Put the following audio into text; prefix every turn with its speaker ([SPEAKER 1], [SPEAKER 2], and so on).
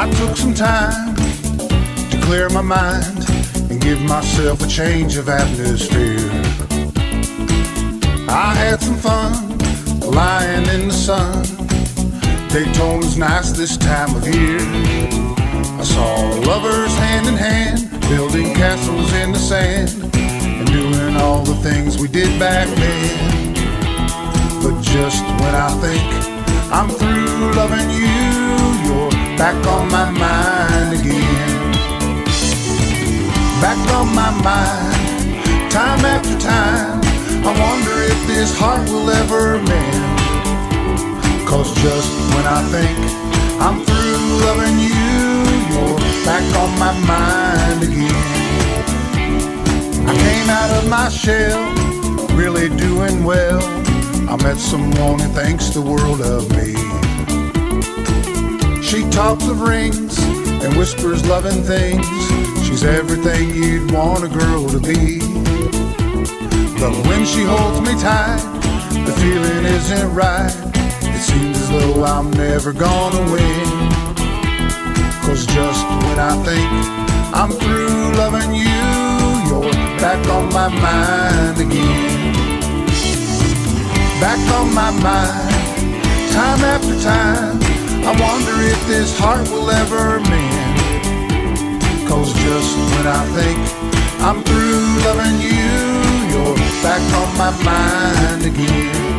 [SPEAKER 1] I took some time to clear my mind and give myself a change of atmosphere. I had some fun lying in the sun. Daytona's nice this time of year. I saw lovers hand in hand, building castles in the sand, and doing all the things we did back then. But just when I think I'm through loving you, you're back on my mind again. Back on my mind, time after time. I wonder if this heart will ever mend. 'Cause just when I think I'm through loving you, you're back on my mind again. I came out of my shell, really doing well. I met someone who thinks the world of me. She talks of rings and whispers loving things. She's everything you'd want a girl to be. But when she holds me tight, the feeling isn't right. It seems as though I'm never gonna win. 'Cause just when I think I'm through loving you, you're back on my mind again. Back on my mind, time after time. I wonder if this heart will ever mend. 'Cause just when I think I'm through loving you, you're back on my mind again.